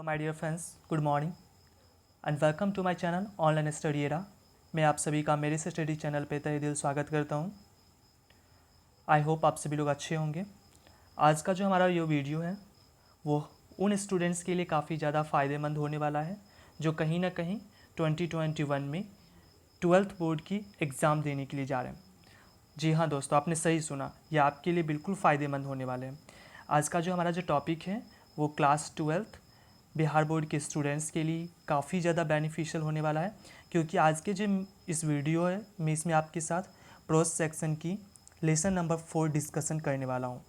Hello my dear friends, good morning and welcome to my channel online study era. मैं आप सभी का मेरे स्टडी चैनल पे तहे दिल स्वागत करता हूं। आई होप आप सभी लोग अच्छे होंगे। आज का जो हमारा ये वीडियो है वो उन स्टूडेंट्स के लिए काफ़ी ज़्यादा फ़ायदेमंद होने वाला है जो कहीं ना कहीं 2021 में 12th बोर्ड की एग्ज़ाम देने के लिए जा रहे हैं। जी हाँ दोस्तों, आपने सही सुना, ये आपके लिए बिल्कुल फ़ायदेमंद होने वाले हैं। आज का जो हमारा जो टॉपिक है वो क्लास 12th बिहार बोर्ड के स्टूडेंट्स के लिए काफ़ी ज़्यादा बेनिफिशियल होने वाला है, क्योंकि आज के जो इस वीडियो है मैं इसमें आपके साथ प्रोस सेक्शन की लेसन नंबर 4 डिस्कशन करने वाला हूँ,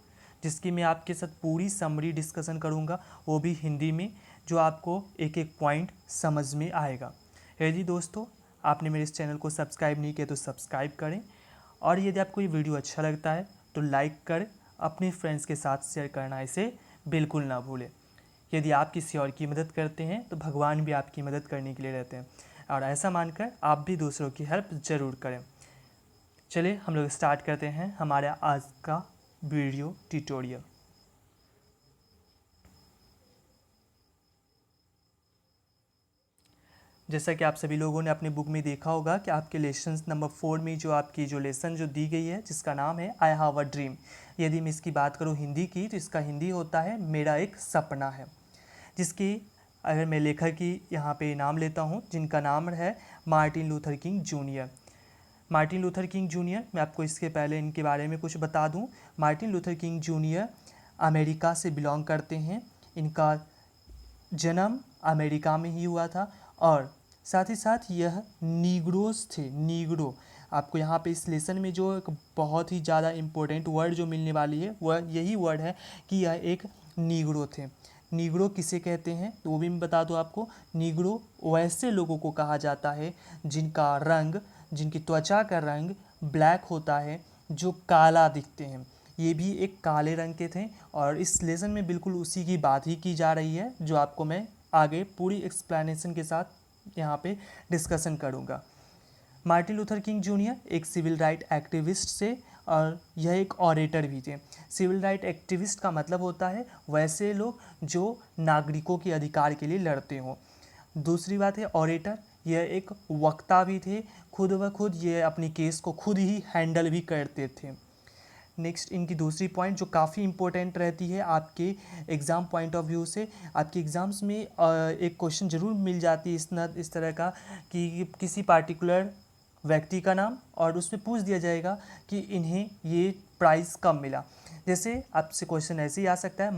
जिसकी मैं आपके साथ पूरी समरी डिस्कशन करूँगा, वो भी हिंदी में, जो आपको एक एक पॉइंट समझ में आएगा। यदि दोस्तों आपने मेरे इस चैनल को सब्सक्राइब नहीं किया तो सब्सक्राइब करें, और यदि आपको ये वीडियो अच्छा लगता है तो लाइक करें, अपने फ्रेंड्स के साथ शेयर करना इसे बिल्कुल ना भूलें। यदि आप किसी और की मदद करते हैं तो भगवान भी आपकी मदद करने के लिए रहते हैं, और ऐसा मानकर आप भी दूसरों की हेल्प ज़रूर करें। चलिए हम लोग स्टार्ट करते हैं हमारा आज का वीडियो ट्यूटोरियल। जैसा कि आप सभी लोगों ने अपने बुक में देखा होगा कि आपके लेसन नंबर 4 में जो आपकी जो लेसन जो दी गई है, जिसका नाम है आई हैव अ ड्रीम। यदि मैं इसकी बात करूँ हिंदी की, तो इसका हिंदी होता है मेरा एक सपना है, जिसकी अगर मैं लेखक की यहाँ पे नाम लेता हूँ, जिनका नाम है Martin Luther King junior. Martin Luther King junior, मैं आपको इसके पहले इनके बारे में कुछ बता दूँ। Martin Luther King junior America से बिलोंग करते हैं। इनका जन्म अमेरिका में ही हुआ था, और साथ ही साथ यह नीग्रोस थे। नीग्रो, आपको यहाँ पे इस लेसन में जो एक बहुत ही ज़्यादा इम्पोर्टेंट वर्ड जो मिलने वाली है वह यही वर्ड है कि यह एक नीग्रो थे। नीग्रो किसे कहते हैं तो वो भी मैं बता दूँ आपको। नीग्रो वैसे लोगों को कहा जाता है जिनका रंग, जिनकी त्वचा का रंग ब्लैक होता है, जो काला दिखते हैं। ये भी एक काले रंग के थे, और इस लेसन में बिल्कुल उसी की बात ही की जा रही है, जो आपको मैं आगे पूरी एक्सप्लेनेशन के साथ यहाँ पे डिस्कशन करूँगा। मार्टिन लूथर किंग जूनियर एक सिविल राइट एक्टिविस्ट थे, और यह एक ऑरेटर भी थे। सिविल राइट एक्टिविस्ट का मतलब होता है वैसे लोग जो नागरिकों के अधिकार के लिए लड़ते हों। दूसरी बात है ऑरेटर, यह एक वक्ता भी थे, खुद ब खुद ये अपनी केस को खुद ही हैंडल भी करते थे। नेक्स्ट इनकी दूसरी पॉइंट जो काफ़ी इंपॉर्टेंट रहती है आपके एग्ज़ाम पॉइंट ऑफ व्यू से, आपके एग्ज़ाम्स में एक क्वेश्चन ज़रूर मिल जाती है इस तरह का कि किसी पार्टिकुलर व्यक्ति का नाम, और उसमें पूछ दिया जाएगा कि इन्हें ये प्राइज़ कब मिला। जैसे आपसे क्वेश्चन ऐसे ही आ सकता है,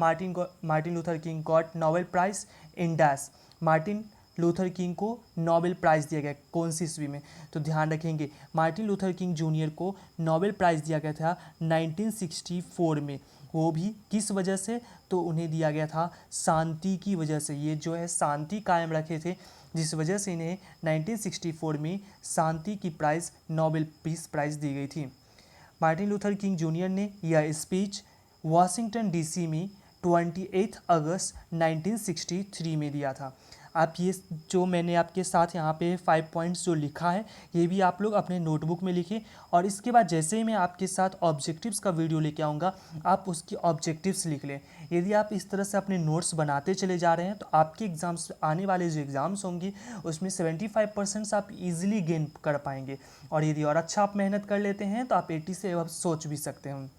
Martin Luther king got Nobel prize in dash. Martin Luther king को नोबेल प्राइज़ दिया गया कौन सी ईस्वी में, तो ध्यान रखेंगे मार्टिन लूथर किंग जूनियर को नोबेल प्राइज़ दिया गया था 1964 में। वो भी किस वजह से, तो उन्हें दिया गया था शांति की वजह से। ये जो है शांति कायम रखे थे, जिस वजह से इन्हें 1964 में शांति की प्राइज़ नोबेल पीस प्राइज़ दी गई थी। मार्टिन लूथर किंग जूनियर ने यह स्पीच वाशिंगटन डीसी में 28 अगस्त 1963 में दिया था। आप ये जो मैंने आपके साथ यहाँ पे 5 पॉइंट्स जो लिखा है, ये भी आप लोग अपने नोटबुक में लिखें, और इसके बाद जैसे ही मैं आपके साथ ऑब्जेक्टिव्स का वीडियो लेके आऊँगा, आप उसकी ऑब्जेक्टिव्स लिख लें। यदि आप इस तरह से अपने नोट्स बनाते चले जा रहे हैं तो आपके एग्ज़ाम्स, आने वाले जो एग्ज़ाम्स होंगे उसमें 75% आप इजीली गेन कर पाएंगे, और यदि और अच्छा आप मेहनत कर लेते हैं तो आप 80 से अब सोच भी सकते हैं।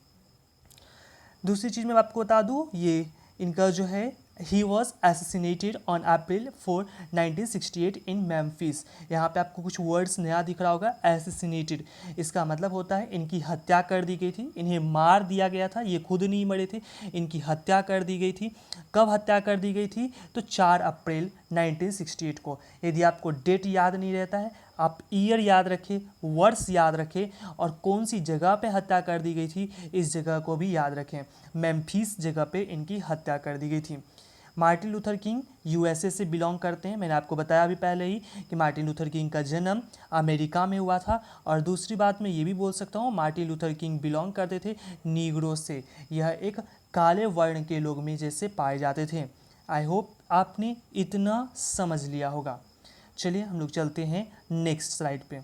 दूसरी चीज़ मैं आपको बता दूँ, ये इनका जो है he was assassinated on April 4 1968 in Memphis. यहाँ पे आपको कुछ वर्ड्स नया दिख रहा होगा, एसेसिनेटेड, इसका मतलब होता है इनकी हत्या कर दी गई थी, इन्हें मार दिया गया था, ये खुद नहीं मरे थे, इनकी हत्या कर दी गई थी। कब हत्या कर दी गई थी, तो 4 अप्रैल 1968 को। यदि आपको डेट याद नहीं रहता है, आप ईयर याद रखें, वर्ष याद रखें, और कौन सी जगह पे हत्या कर दी गई थी इस जगह को भी याद रखें। मेम्फिस जगह पे इनकी हत्या कर दी गई थी। मार्टिन लूथर किंग यूएसए से बिलोंग करते हैं। मैंने आपको बताया अभी पहले ही कि मार्टिन लूथर किंग का जन्म अमेरिका में हुआ था। और दूसरी बात मैं ये भी बोल सकता हूँ, मार्टिन लूथर किंग बिलोंग करते थे नीग्रो से। यह एक काले वर्ण के लोग में जैसे पाए जाते थे। आई होप आपने इतना समझ लिया होगा। चलिए हम लोग चलते हैं नेक्स्ट स्लाइड पे।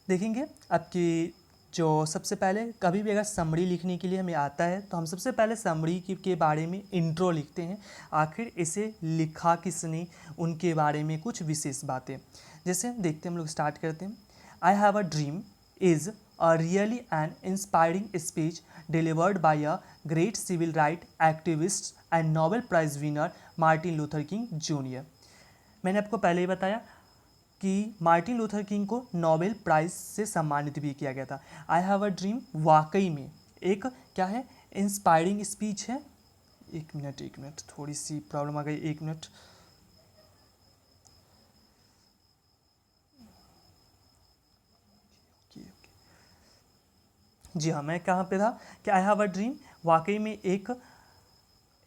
देखेंगे आपकी जो सबसे पहले कभी भी अगर समरी लिखने के लिए हमें आता है तो हम सबसे पहले समरी के बारे में इंट्रो लिखते हैं, आखिर इसे लिखा किसने, उनके बारे में कुछ विशेष बातें। जैसे देखते हैं हम लोग स्टार्ट करते हैं। I have a dream is a really an inspiring speech delivered by a great civil rights activist and Nobel Prize winner Martin Luther King junior. मैंने आपको पहले ही बताया कि मार्टिन लूथर किंग को नोबेल प्राइज़ से सम्मानित भी किया गया था। आई हैव अ ड्रीम वाकई में एक क्या है, इंस्पायरिंग स्पीच है। एक मिनट थोड़ी सी प्रॉब्लम आ गई, एक मिनट। जी हाँ, मैं कहाँ पे था कि आई हैव अ ड्रीम वाकई में एक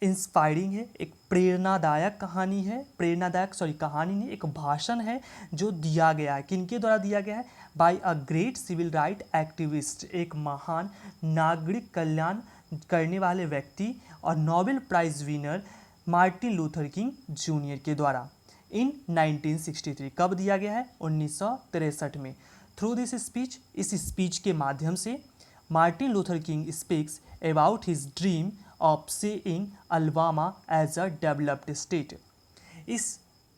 इंस्पायरिंग है, एक प्रेरणादायक कहानी है, कहानी नहीं, एक भाषण है जो दिया गया है। किनके द्वारा दिया गया है? By a great civil right activist, एक महान नागरिक कल्याण करने वाले व्यक्ति और Nobel prize winner Martin Luther King junior के द्वारा इन 1963। कब दिया गया है? 1963 में। थ्रू दिस स्पीच, इस स्पीच के माध्यम से Martin Luther King speaks about his dream of seeing Alabama as a developed state. इस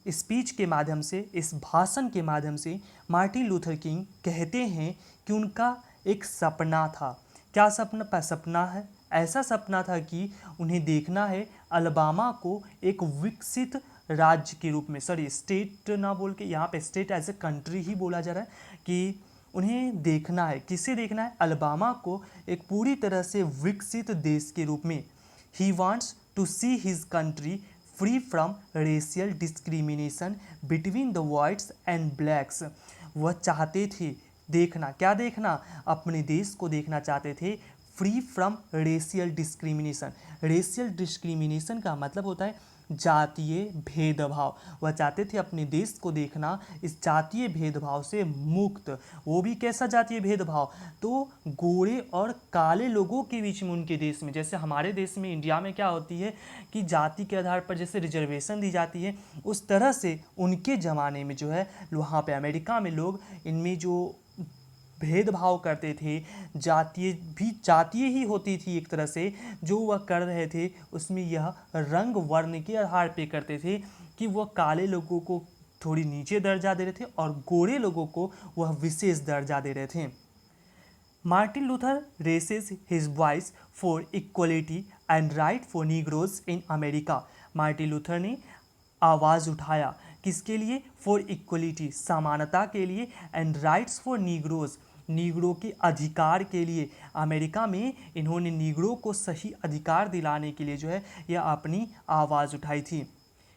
स्पीच के माध्यम से, इस भाषण के माध्यम से मार्टिन लूथर किंग कहते हैं कि उनका एक सपना था। क्या सपना है? ऐसा सपना था कि उन्हें देखना है अलबामा को एक विकसित राज्य के रूप में, स्टेट ना बोल के यहाँ पे स्टेट एज ए कंट्री ही बोला जा रहा है, कि उन्हें देखना है, किसे देखना है? अलबामा को एक पूरी तरह से विकसित देश के रूप में। He wants to see his country free from racial discrimination between the whites and blacks. वह चाहते थे देखना, क्या देखना? अपने देश को देखना चाहते थे free from racial discrimination. Racial discrimination का मतलब होता है जातीय भेदभाव। वह चाहते थे अपने देश को देखना इस जातीय भेदभाव से मुक्त। वो भी कैसा जातीय भेदभाव? तो गोरे और काले लोगों के बीच में उनके देश में, जैसे हमारे देश में इंडिया में क्या होती है कि जाति के आधार पर जैसे रिजर्वेशन दी जाती है, उस तरह से उनके ज़माने में जो है वहाँ पे अमेरिका में लोग इनमें जो भेदभाव करते थे, जातीय ही होती थी एक तरह से, जो वह कर रहे थे उसमें यह रंग वर्ण के आधार पे करते थे कि वह काले लोगों को थोड़ी नीचे दर्जा दे रहे थे और गोरे लोगों को वह विशेष दर्जा दे रहे थे। Martin Luther raises his voice for equality and right for negroes in America. Martin Luther ने आवाज़ उठाया किसके लिए? फॉर इक्वलिटी, समानता के लिए, and rights for Negroes, Negro के अधिकार के लिए। अमेरिका में इन्होंने नीग्रो को सही अधिकार दिलाने के लिए जो है यह अपनी आवाज़ उठाई थी।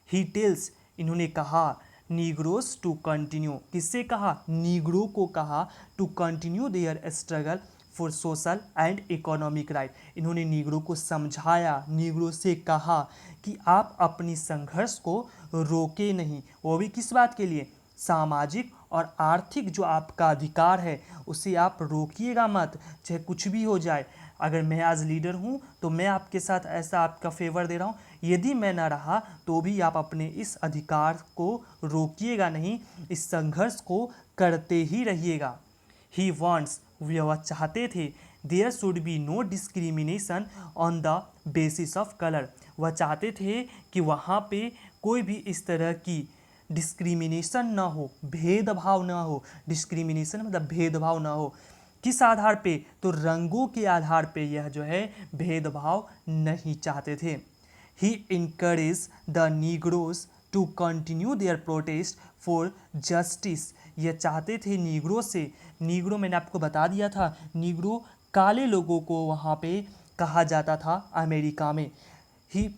ही टेल्स, इन्होंने कहा नीग्रोस टू कंटिन्यू, किससे कहा? नीग्रो को कहा to continue their struggle for social and economic right. इन्होंने नीग्रो को समझाया, नीग्रो से कहा कि आप अपनी संघर्ष को रोके नहीं। वो भी किस बात के लिए? सामाजिक और आर्थिक जो आपका अधिकार है उसे आप रोकिएगा मत, चाहे कुछ भी हो जाए। अगर मैं एज लीडर हूँ तो मैं आपके साथ ऐसा आपका फेवर दे रहा हूँ, यदि मैं ना रहा तो भी आप अपने इस अधिकार को रोकिएगा नहीं, इस संघर्ष को करते ही रहिएगा। ही वॉन्ट्स, वह चाहते थे, there should be no discrimination on the basis of colour. वह चाहते थे कि वहाँ पे कोई भी इस तरह की डिस्क्रिमिनेशन ना हो, भेदभाव ना हो। डिस्क्रिमिनेशन मतलब भेदभाव ना हो। किस आधार पे? तो रंगों के आधार पे यह जो है भेदभाव नहीं चाहते थे। He encouraged the Negroes to continue their protest for justice. यह चाहते थे नीग्रो से, नीग्रो मैंने आपको बता दिया था, नीग्रो काले लोगों को वहाँ पे कहा जाता था अमेरिका में। ही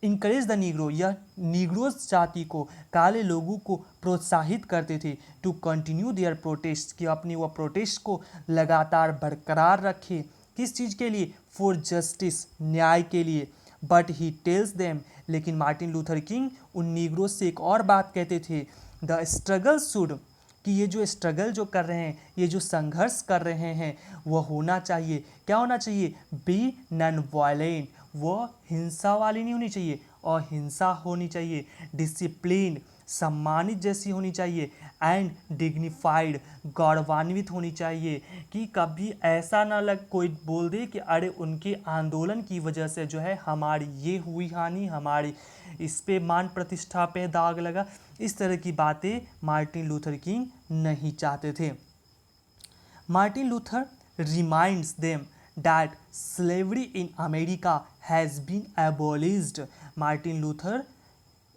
इनकरेज द नीग्रो, यह नीग्रोज जाति को, काले लोगों को प्रोत्साहित करते थे टू कंटिन्यू देयर प्रोटेस्ट, कि अपनी वह प्रोटेस्ट को लगातार बरकरार रखे। किस चीज़ के लिए? फॉर जस्टिस, न्याय के लिए। बट ही टेल्स देम, लेकिन मार्टिन लूथर किंग उन नीग्रोज से एक और बात कहते थे, द स्ट्रगल शुड, कि ये जो स्ट्रगल जो कर रहे हैं, ये जो संघर्ष कर रहे हैं वह होना चाहिए, क्या होना चाहिए? बी नॉन वायलेंट, वह हिंसा वाली नहीं होनी चाहिए और हिंसा होनी चाहिए। डिसिप्लिन, सम्मानित जैसी होनी चाहिए, एंड डिग्निफाइड, गौरवान्वित होनी चाहिए, कि कभी ऐसा ना लग कोई बोल दे कि अरे उनके आंदोलन की वजह से जो है हमारी ये हुई हानि, हमारी इस पे मान प्रतिष्ठा पे दाग लगा। इस तरह की बातें मार्टिन लूथर किंग नहीं चाहते थे। Martin Luther reminds them that slavery in America has been abolished। Martin Luther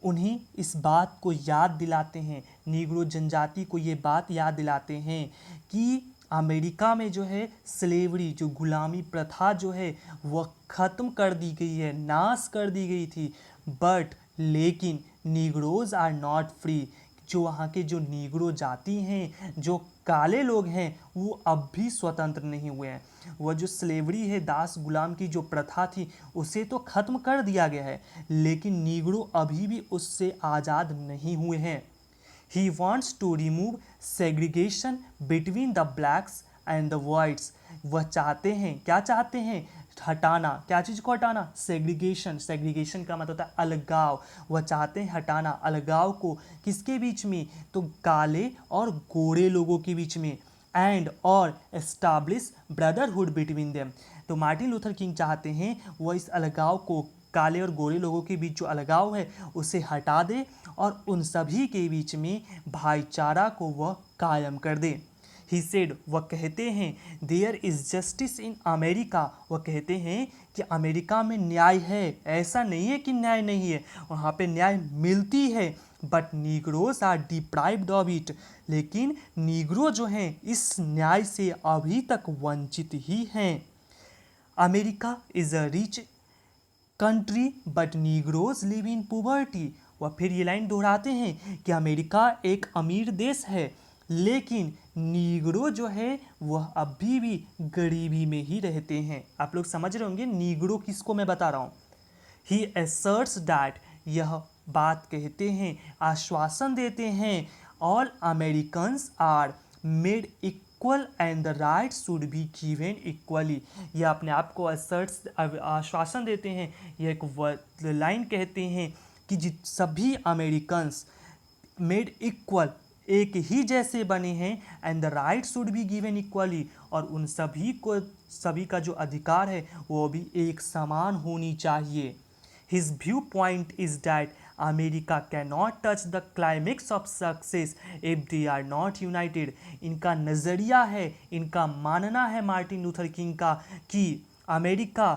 उन्हें इस बात को याद दिलाते हैं, नीग्रो जनजाति को ये बात याद दिलाते हैं कि अमेरिका में जो है स्लेवरी, जो गुलामी प्रथा जो है वह ख़त्म कर दी गई है, नाश कर दी गई थी। बट लेकिन नीग्रोज आर नॉट फ्री, जो वहाँ के जो नीग्रो जाति हैं, जो काले लोग हैं, वो अब भी स्वतंत्र नहीं हुए हैं। वह जो स्लेवरी है, दास गुलाम की जो प्रथा थी, उसे तो ख़त्म कर दिया गया है, लेकिन नीग्रो अभी भी उससे आज़ाद नहीं हुए हैं। He wants to remove segregation between the blacks and the whites. वह चाहते हैं, क्या चाहते हैं? हटाना। क्या चीज़ को हटाना? सेग्रीगेशन। सेग्रीगेशन का मतलब होता है अलगाव। वह चाहते हैं हटाना अलगाव को। किसके बीच में? तो काले और गोरे लोगों के बीच में। एंड और एस्टाब्लिश ब्रदरहुड बिटवीन देम। तो मार्टिन लूथर किंग चाहते हैं वह इस अलगाव को, काले और गोरे लोगों के बीच जो अलगाव है उसे हटा दे और उन सभी के बीच में भाईचारा को वह कायम कर दे। ही सेड, वह कहते हैं, there is justice in America. वह कहते हैं कि अमेरिका में न्याय है, ऐसा नहीं है कि न्याय नहीं है, वहाँ पे न्याय मिलती है। But negroes are deprived of it. लेकिन नीग्रो जो हैं इस न्याय से अभी तक वंचित ही हैं। America is a rich country but Negroes live in poverty. वह फिर ये लाइन दोहराते हैं कि अमेरिका एक अमीर देश है, लेकिन नीग्रो जो है वह अभी भी गरीबी में ही रहते हैं। आप लोग समझ रहे होंगे नीग्रो किसको मैं बता रहा हूँ। ही asserts that, यह बात कहते हैं, आश्वासन देते हैं, all Americans are made equal and the right should be given equally. यह अपने आप को आश्वासन देते हैं, यह एक लाइन कहते हैं कि सभी अमेरिकन्स मेड इक्वल, एक ही जैसे बने हैं, and the right should be given equally, और उन सभी को, सभी का जो अधिकार है वो भी एक समान होनी चाहिए। His viewpoint is that America cannot touch the climax of success if they are not united। इनका नज़रिया है, इनका मानना है मार्टिन लूथर किंग का कि अमेरिका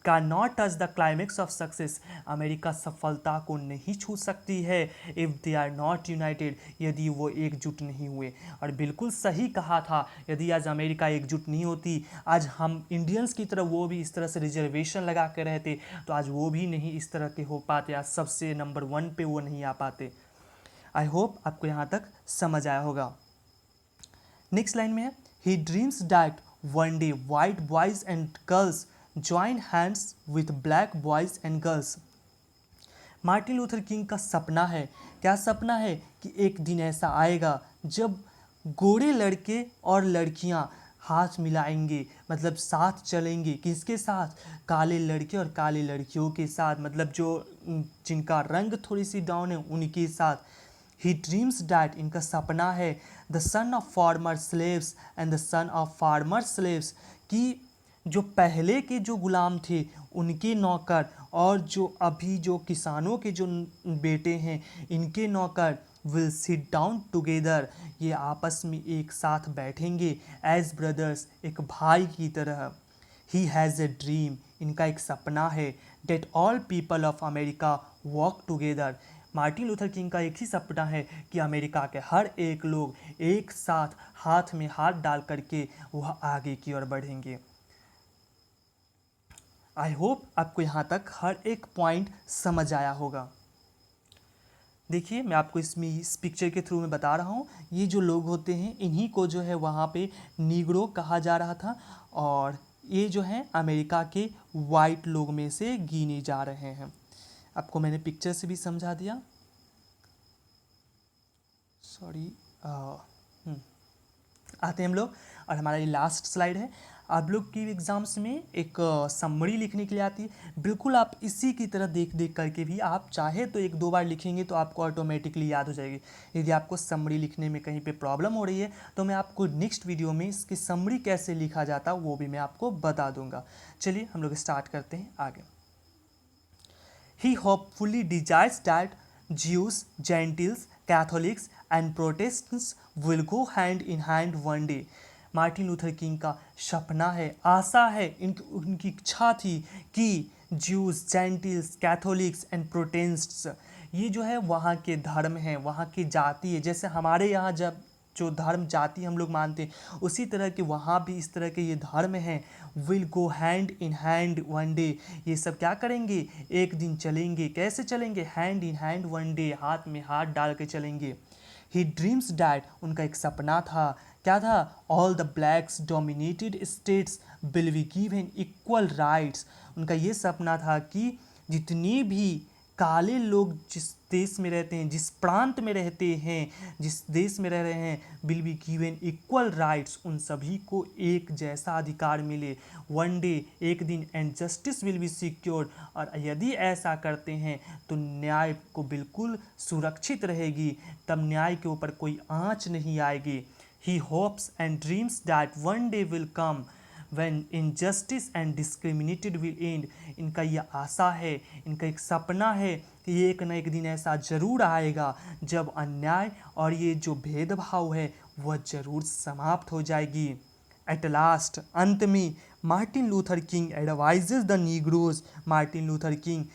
का not touch the climax of success, America सफलता को नहीं छू सकती है if they are not united, यदि वो एकजुट नहीं हुए। और बिल्कुल सही कहा था, यदि आज अमेरिका एकजुट नहीं होती, आज हम इंडियंस की तरह वो भी इस तरह से रिजर्वेशन लगा कर रहते, तो आज वो भी नहीं इस तरह के हो पाते, आज सबसे नंबर 1 पे वो नहीं आ पाते। आई होप आपको यहाँ तक समझ आया होगा। नेक्स्ट लाइन में है, he dreams that one day white boys and girls join hands with black boys and girls. Martin Luther King का सपना है, क्या सपना है? कि एक दिन ऐसा आएगा जब गोरे लड़के और लड़कियां हाथ मिलाएंगे, मतलब साथ चलेंगे। किसके साथ? काले लड़के और काले लड़कियों के साथ, मतलब जो जिनका रंग थोड़ी सी डाउन है उनके साथ। ही ड्रीम्स डैट, इनका सपना है, the son of farmer slaves and the son of farmer slaves, कि जो पहले के जो गुलाम थे उनके नौकर और जो अभी जो किसानों के जो बेटे हैं इनके नौकर विल सिट डाउन टुगेदर, ये आपस में एक साथ बैठेंगे एज ब्रदर्स, एक भाई की तरह। ही हैज़ ए ड्रीम, इनका एक सपना है, that all people of America walk together. Martin Luther King का एक ही सपना है कि अमेरिका के हर एक लोग एक साथ हाथ में हाथ डाल करके वह आगे की ओर बढ़ेंगे। आई होप आपको यहाँ तक हर एक पॉइंट समझ आया होगा। देखिए मैं आपको इसमें इस पिक्चर के थ्रू में बता रहा हूँ, ये जो लोग होते हैं इन्हीं को जो है वहाँ पे नीग्रो कहा जा रहा था, और ये जो है अमेरिका के वाइट लोग में से गिने जा रहे हैं। आपको मैंने पिक्चर से भी समझा दिया, सॉरी। आते हैं हम लोग, और हमारा ये लास्ट स्लाइड है। आप लोग की एग्ज़ाम्स में एक समरी लिखने के लिए आती है, बिल्कुल आप इसी की तरह देख देख करके भी आप चाहे तो एक दो बार लिखेंगे तो आपको ऑटोमेटिकली याद हो जाएगी। यदि आपको समरी लिखने में कहीं पे प्रॉब्लम हो रही है तो मैं आपको नेक्स्ट वीडियो में इसकी समरी कैसे लिखा जाता वो भी मैं आपको बता दूंगा। चलिए हम लोग स्टार्ट करते हैं आगे। He hopefully desires that Jews, Gentiles, Catholics and Protestants will go hand in hand one day. Martin Luther King का सपना है, आशा है, उनकी इच्छा थी कि ज्यूज, जेंटिल्स, कैथोलिक्स एंड प्रोटेस्टेंट्स, ये जो है वहाँ के धर्म हैं, वहाँ की जाति है, जैसे हमारे यहाँ जब जो धर्म जाति हम लोग मानते हैं उसी तरह के वहाँ भी इस तरह के ये धर्म हैं, will go hand in hand one day, ये सब क्या करेंगे, एक दिन चलेंगे। कैसे चलेंगे, hand in hand one day, हाथ में हाथ डाल के चलेंगे। ही ड्रीम्स डैट, उनका एक सपना था, क्या था, all the blacks dominated states will be given equal rights, उनका ये सपना था कि जितनी भी काले लोग जिस देश में रहते हैं, जिस प्रांत में रहते हैं, जिस देश में रह रहे हैं, will be given equal rights, उन सभी को एक जैसा अधिकार मिले। वन डे, एक दिन, and justice will be secured, और यदि ऐसा करते हैं तो न्याय को बिल्कुल सुरक्षित रहेगी, तब न्याय के ऊपर कोई आँच नहीं आएगी। He hopes and dreams that one day will come when injustice and discriminated will end, इनका यह आशा है, इनका एक सपना है कि ये एक न एक दिन ऐसा ज़रूर आएगा जब अन्याय और ये जो भेदभाव है वह ज़रूर समाप्त हो जाएगी। एट लास्ट, अंत में, Martin Luther king advises the Negroes, Martin Luther king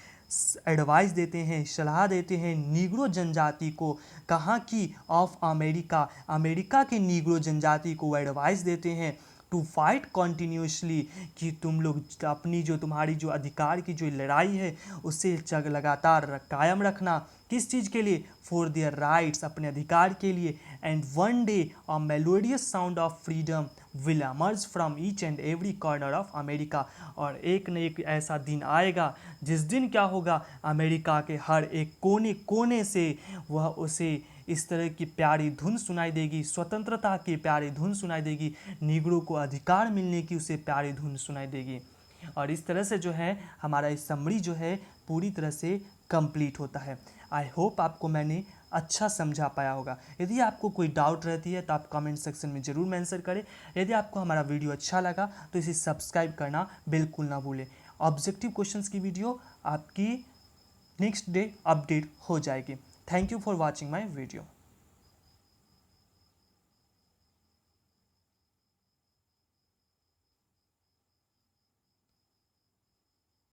advice देते हैं, सलाह देते हैं नीग्रो जनजाति को, कहाँ की, ऑफ अमेरिका, अमेरिका के नीग्रो जनजाति को एडवाइस देते हैं टू फाइट कॉन्टीन्यूसली, कि तुम लोग अपनी जो तुम्हारी जो अधिकार की जो लड़ाई है उसे लगातार कायम रखना। किस चीज़ के लिए, फॉर देयर राइट्स, अपने अधिकार के लिए। And one day a melodious sound of freedom will emerge from each and every corner of America, और एक न एक ऐसा दिन आएगा जिस दिन क्या होगा, अमेरिका के हर एक कोने कोने से वह उसे इस तरह की प्यारी धुन सुनाई देगी, स्वतंत्रता की प्यारी धुन सुनाई देगी, नीग्रो को अधिकार मिलने की उसे प्यारी धुन सुनाई देगी। और इस तरह से जो है हमारा इस समरी जो है पूरी तरह से कंप्लीट होता है। आई होप आपको मैंने अच्छा समझा पाया होगा। यदि आपको कोई डाउट रहती है तो आप कमेंट सेक्शन में ज़रूर मेंशन करें। यदि आपको हमारा वीडियो अच्छा लगा तो इसे सब्सक्राइब करना बिल्कुल ना भूलें। ऑब्जेक्टिव क्वेश्चंस की वीडियो आपकी नेक्स्ट डे अपडेट हो जाएगी। Thank you for watching my video.